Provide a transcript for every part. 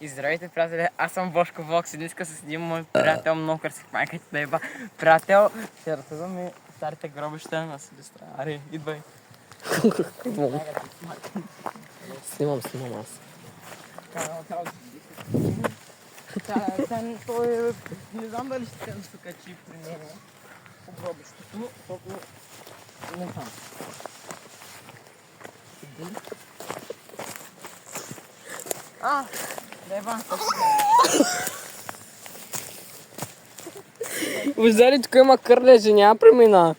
И здравейте, приятели, аз съм Бошко Вокс и днеска с един мой приятел, много красив майката да еба. Приятел, ще разказваме старите гробища на Силистра. Ари, идвай. Снимам аз. Той не знам дали ще се качи при него по гробището, защото не знам. Еба. Виждали, тук има кърлежи, няма премина.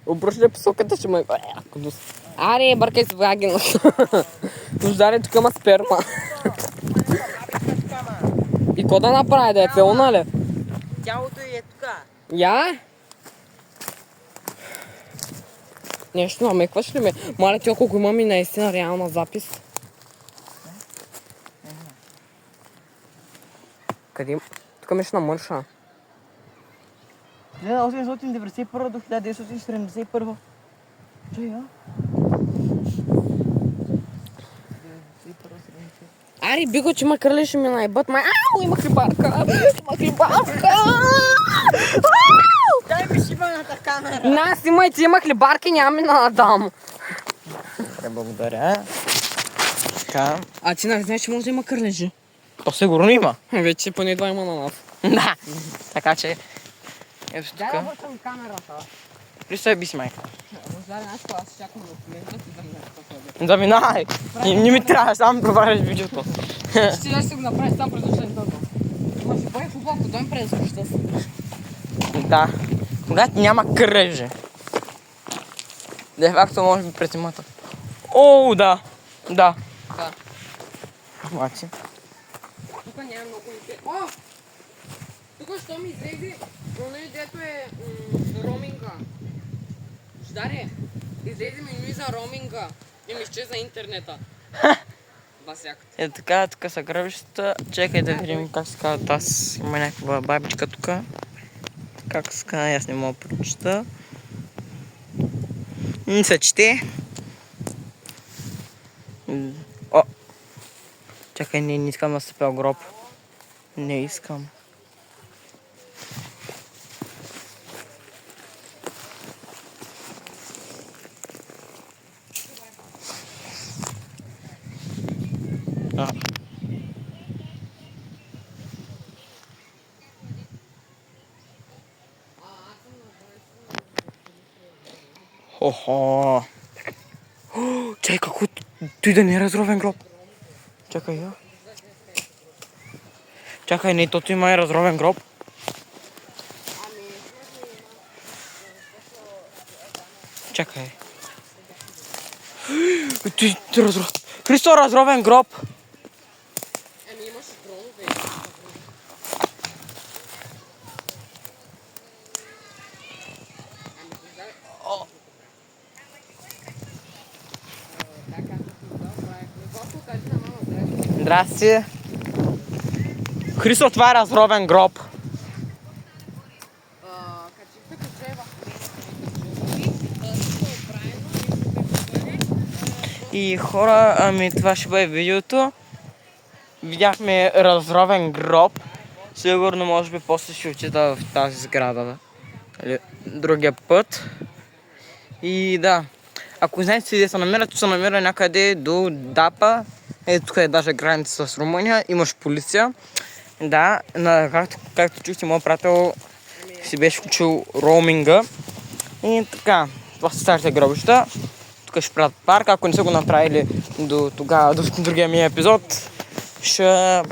Обръщай посоката, ще ме... Аре, бъркай с вагина. Виждали, тук има сперма. И какво да направи, да е пълна ли? Тялото й е тука. Я? Нещо намекваш ли ме? Маля ти, колко имам и наистина реална запис. Къде? Тук ми ще намърша. 1891 до 1971. Чай, а? Ари, биго, че ма кръли ще ми наебат. Ау, има хлебарка! Има хлебарка! Дай ми шибаната камера! На, снимай, ти има хлебарки, няма ми надам. Благодаря. Така. А ти нали знаеш, че може да има кърлежи? То сигурно има. Вече поне два има на нас. Да. Така че... Ето Дай тук. да вършам камерата. Представи би си майка. Може да знаеш, аз чакам до клиента си да ме посъде. Заминай! Не ми трябва, само проваряш видеото. Ще да ще го направиш сам през нощта. Ма си бъде хубаво, дойм през нощта си. Да. Когато няма кръжи. Де факто може би пред зимата. О, да. Да. Да. Мати. Тук няма много интересно. О! Тук що ми излезе, но дето е роуминга. Ждаре, излезе меню за роуминга и ми изчезна интернета. Басяката. Е така, тук са гръбищата. Чекай да видим как се казва таз. Има някаква бабичка тук. Как се казва, аз не мога да прочита. Не се чете. О! Чакай, не искам да стъпя гроб. Не искам. Охо! Чай, какво? Той да не е разровен гроб. Чакай, я. Чакай, не, тото има и разровен гроб. Чакай. Ти разровен. Христо, разровен гроб! Ами имаш дронове. Здрасти. Христо, това е разровен гроб. И хора, ами това ще бъде видеото. Видяхме разровен гроб. Сигурно може би после ще отида в тази сграда. Или другия път. И да. Ако знаете къде се намира, то се намира някъде до Дапа. Ето тук е даже граница с Румъния. Имаш полиция. Да, както чухте, моят приятел си беше включил роуминга. И така, това са старите гробища. Тук ще правят парк. Ако не са го направили до тогава, до другия ми епизод, ще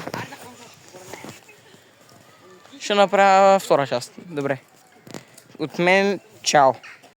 направя втора част. Добре. От мен, чао!